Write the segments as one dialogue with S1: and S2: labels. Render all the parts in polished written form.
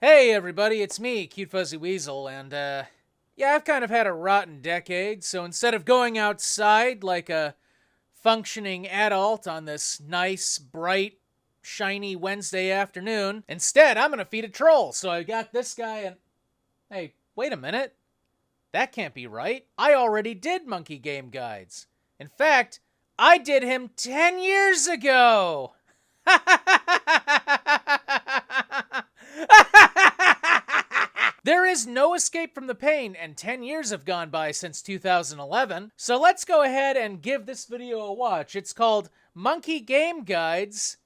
S1: Hey everybody, it's me, Cute Fuzzy Weasel, and yeah, I've kind of had a rotten decade, so instead of going outside like a functioning adult on this nice, bright, shiny Wednesday afternoon, instead I'm gonna feed a troll, so I got this guy and... Hey, wait a minute. That can't be right. I already did Monkey Game Guides. In fact, I did him 10 years ago! There is no escape from the pain, and 10 years have gone by since 2011, so let's go ahead and give this video a watch. It's called Monkey Game Guides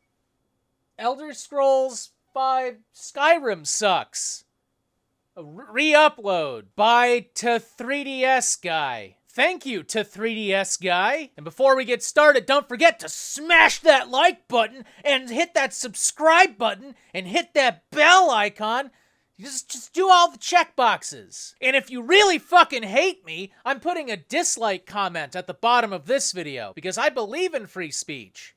S1: Elder Scrolls V Skyrim Sucks. A re-upload by To3DS Guy. Thank you, To3DS Guy. And before we get started, don't forget to smash that like button and hit that subscribe button and hit that bell icon. Just do all the check boxes. And if you really fucking hate me, I'm putting a dislike comment at the bottom of this video because I believe in free speech.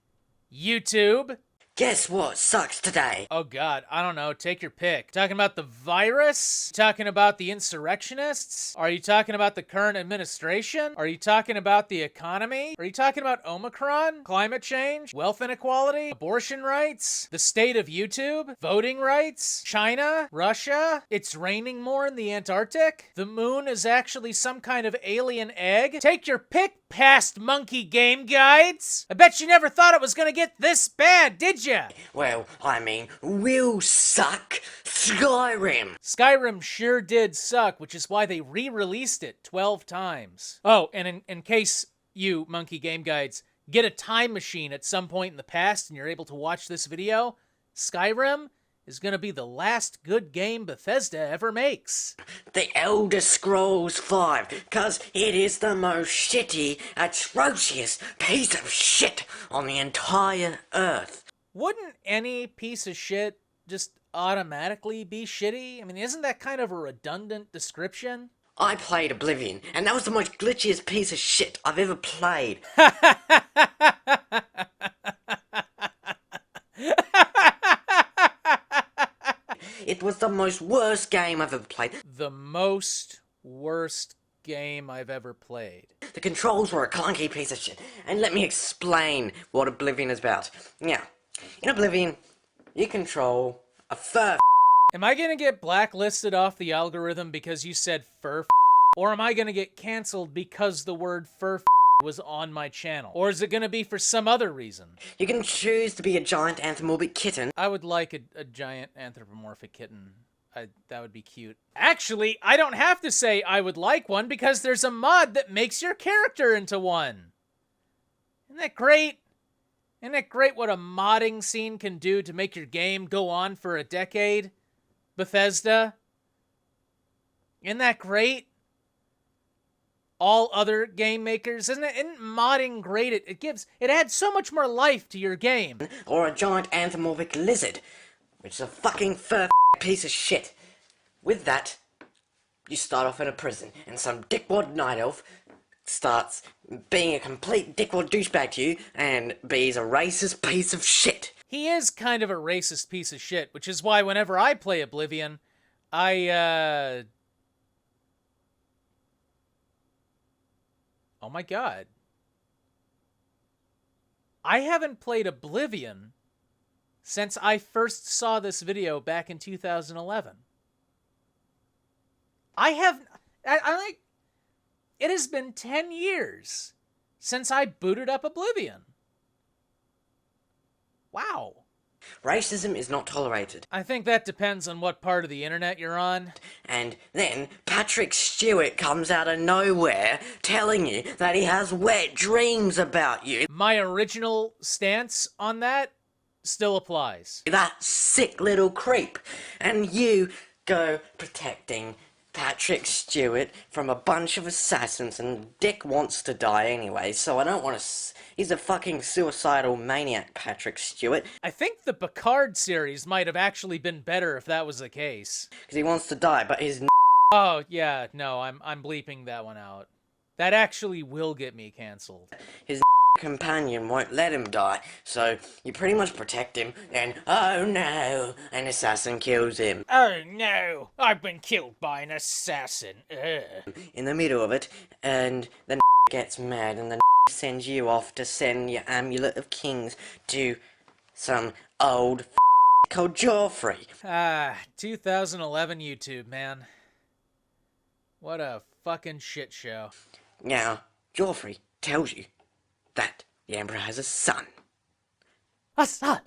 S1: YouTube.
S2: Guess what sucks today?
S1: Oh god, I don't know, take your pick. Talking about the virus? Talking about the insurrectionists? Are you talking about the current administration? Are you talking about the economy? Are you talking about Omicron? Climate change? Wealth inequality? Abortion rights? The state of YouTube? Voting rights? China? Russia? It's raining more in the Antarctic? The moon is actually some kind of alien egg? Take your pick, past Monkey Game Guides! I bet you never thought it was gonna get this bad, did ya?
S2: Well, I mean, will suck Skyrim.
S1: Skyrim sure did suck, which is why they re-released it 12 times. Oh, and in case you, Monkey Game Guides, get a time machine at some point in the past and you're able to watch this video, Skyrim is gonna be the last good game Bethesda ever makes.
S2: The Elder Scrolls V, cause it is the most shitty, atrocious piece of shit on the entire earth.
S1: Wouldn't any piece of shit just automatically be shitty? I mean, isn't that kind of a redundant description?
S2: I played Oblivion, and that was the most glitchiest piece of shit I've ever played. It was the most worst game I've ever played.
S1: The most worst game I've ever played.
S2: The controls were a clunky piece of shit. And let me explain what Oblivion is about. Now, in Oblivion, you control a fur.
S1: Am I gonna get blacklisted off the algorithm because you said fur? Or am I gonna get canceled because the word fur was on my channel? Or is it gonna be for some other reason?
S2: You can choose to be a giant anthropomorphic kitten.
S1: I would like a giant anthropomorphic kitten. That would be cute. Actually, I don't have to say I would like one because there's a mod that makes your character into one. Isn't that great? Isn't it great what a modding scene can do to make your game go on for a decade? Bethesda? Isn't that great? All other game makers, isn't modding great? It adds so much more life to your game.
S2: Or a giant anthropomorphic lizard, which is a fucking fur piece of shit. With that, you start off in a prison, and some dickwad night elf starts being a complete dickwad douchebag to you, and be's a racist piece of shit.
S1: He is kind of a racist piece of shit, which is why whenever I play Oblivion, oh my god. I haven't played Oblivion since I first saw this video back in 2011. It has been 10 years since I booted up Oblivion. Wow.
S2: Racism is not tolerated.
S1: I think that depends on what part of the internet you're on.
S2: And then Patrick Stewart comes out of nowhere telling you that he has wet dreams about you.
S1: My original stance on that still applies.
S2: That sick little creep. And you go protecting Patrick Stewart from a bunch of assassins, and Dick wants to die anyway, so I don't want to... He's a fucking suicidal maniac, Patrick Stewart.
S1: I think the Picard series might have actually been better if that was the case.
S2: Because he wants to die, but his...
S1: Oh, yeah, no, I'm bleeping that one out. That actually will get me canceled.
S2: His companion won't let him die, so you pretty much protect him, and oh no, an assassin kills him.
S1: Oh no, I've been killed by an assassin.
S2: In the middle of it, and the gets mad, and the sends you off to send your Amulet of Kings to some old called Joffrey.
S1: 2011 YouTube, man. What a fucking shit show.
S2: Now, Joffrey tells you that the Emperor has a son.
S1: A son?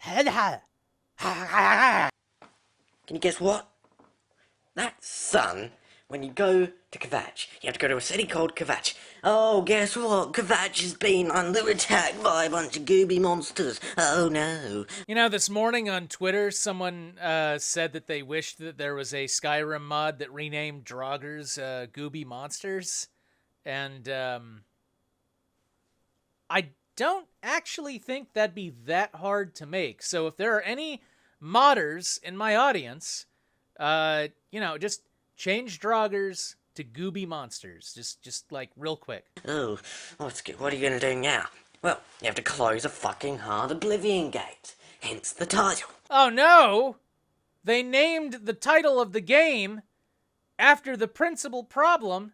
S2: Can you guess what? That son, when you go to Kvatch, you have to go to a city called Kvatch. Oh, guess what? Kvatch has been under attack by a bunch of gooby monsters. Oh no.
S1: You know, this morning on Twitter, someone said that they wished that there was a Skyrim mod that renamed Draugrs Gooby Monsters. And I don't actually think that'd be that hard to make. So if there are any modders in my audience, just change Draugrs to Gooby Monsters. Just like real quick.
S2: Oh, what are you gonna do now? Well, you have to close a fucking hard Oblivion Gate. Hence the title.
S1: Oh no! They named the title of the game after the principal problem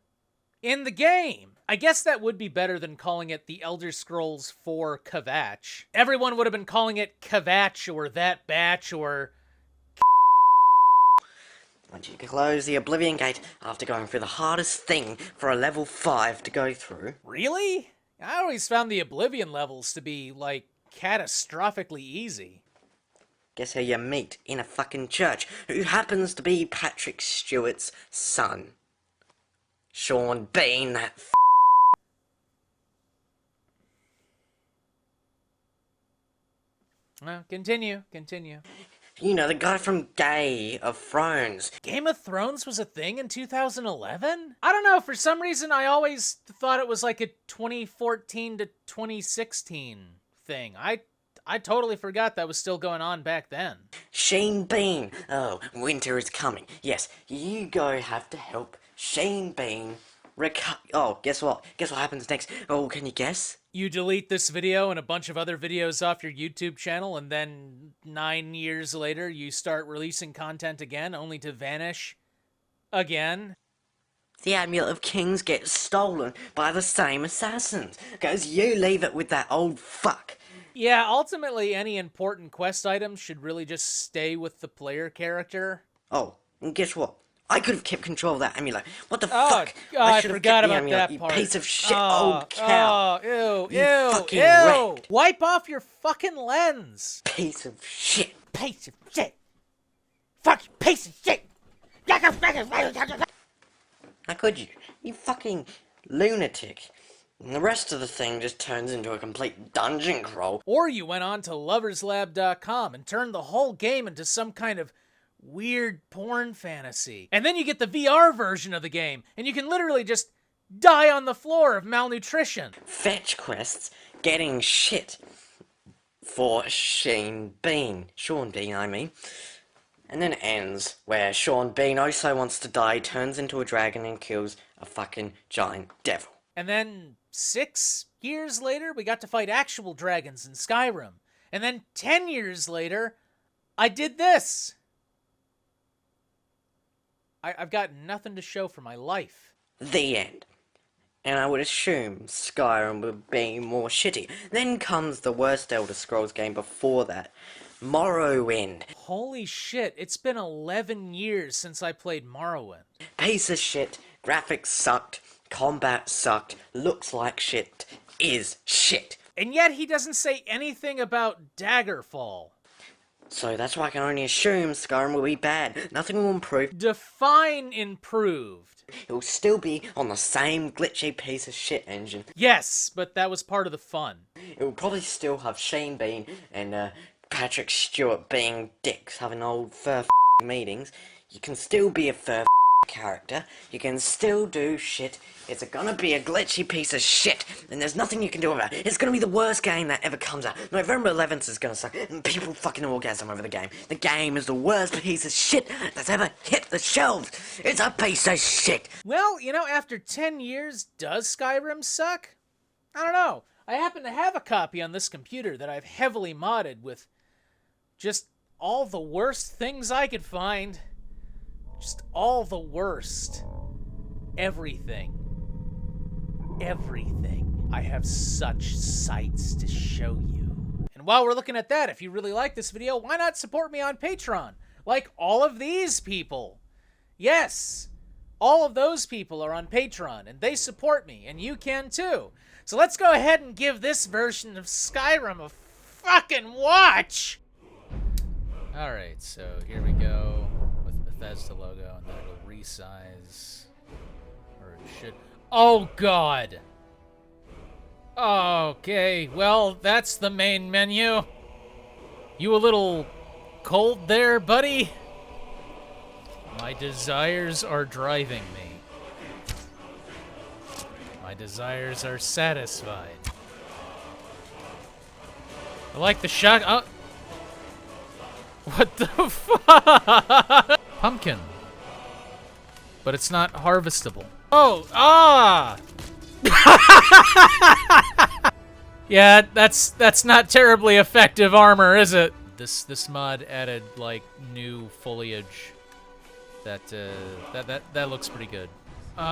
S1: in the game. I guess that would be better than calling it The Elder Scrolls 4 Kvatch. Everyone would have been calling it Kvatch or That Batch or...
S2: Once you close the Oblivion Gate after going through the hardest thing for a level 5 to go through.
S1: Really? I always found the Oblivion levels to be, like, catastrophically easy.
S2: Guess who you meet in a fucking church, who happens to be Patrick Stewart's son. Sean Bean, that
S1: Well, continue.
S2: You know, the guy from Game of Thrones.
S1: Game of Thrones was a thing in 2011? I don't know, for some reason I always thought it was like a 2014 to 2016 thing. I totally forgot that was still going on back then.
S2: Shane Bean. Oh, winter is coming. Yes, you have to help Shane Bean Oh, guess what? Guess what happens next? Oh, can you guess?
S1: You delete this video and a bunch of other videos off your YouTube channel, and then 9 years later you start releasing content again, only to vanish again.
S2: The Amulet of Kings gets stolen by the same assassins, because you leave it with that old fuck.
S1: Yeah, ultimately any important quest items should really just stay with the player character.
S2: Oh, and guess what? I could have kept control of that amulet. What the
S1: Oh,
S2: fuck?
S1: I
S2: should have
S1: forgot
S2: kept the
S1: about
S2: amulet,
S1: that part.
S2: You piece of shit, old cow.
S1: Oh,
S2: You
S1: ew,
S2: fucking
S1: ew.
S2: wreck.
S1: Wipe off your fucking lens.
S2: Piece of shit.
S1: Piece of shit. Fucking piece of shit.
S2: How could you? You fucking lunatic. And the rest of the thing just turns into a complete dungeon crawl.
S1: Or you went on to loverslab.com and turned the whole game into some kind of weird porn fantasy. And then you get the VR version of the game, and you can literally just die on the floor of malnutrition.
S2: Fetch quests, getting shit for Sean Bean, I mean. And then it ends where Sean Bean also wants to die, turns into a dragon and kills a fucking giant devil.
S1: And then 6 years later, we got to fight actual dragons in Skyrim. And then 10 years later, I did this. I've got nothing to show for my life.
S2: The end. And I would assume Skyrim would be more shitty. Then comes the worst Elder Scrolls game before that, Morrowind.
S1: Holy shit, it's been 11 years since I played Morrowind.
S2: Piece of shit, graphics sucked, combat sucked, looks like shit, is shit.
S1: And yet he doesn't say anything about Daggerfall.
S2: So that's why I can only assume Skyrim will be bad. Nothing will improve.
S1: Define improved.
S2: It will still be on the same glitchy piece of shit engine.
S1: Yes, but that was part of the fun.
S2: It will probably still have Shane Bean and Patrick Stewart being dicks, having old fur meetings. You can still be a fur character. You can still do shit. It's gonna be a glitchy piece of shit, and there's nothing you can do about it. It's gonna be the worst game that ever comes out. November 11th is gonna suck, and people fucking orgasm over the game. The game is the worst piece of shit that's ever hit the shelves. It's a piece of shit.
S1: Well, you know, after 10 years, does Skyrim suck? I don't know. I happen to have a copy on this computer that I've heavily modded with just all the worst things I could find. Just all the worst. Everything. Everything. I have such sights to show you. And while we're looking at that, if you really like this video, why not support me on Patreon? Like all of these people. Yes, all of those people are on Patreon, and they support me, and you can too. So let's go ahead and give this version of Skyrim a fucking watch! Alright, so here we go with Bethesda logo, and then it'll resize. Or it should... Oh, God! Okay, well, that's the main menu. You a little cold there, buddy? My desires are driving me. My desires are satisfied. I like the shot. Oh. What the fuck? Pumpkin. But it's not harvestable. Oh, ah! Yeah, that's not terribly effective armor, is it? This mod added like new foliage. That looks pretty good. What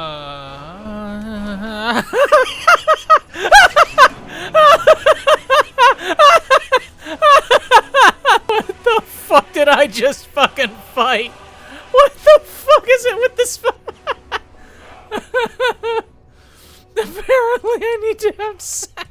S1: the fuck did I just fucking fight? What the fuck is it with this? Apparently, I need to have sex.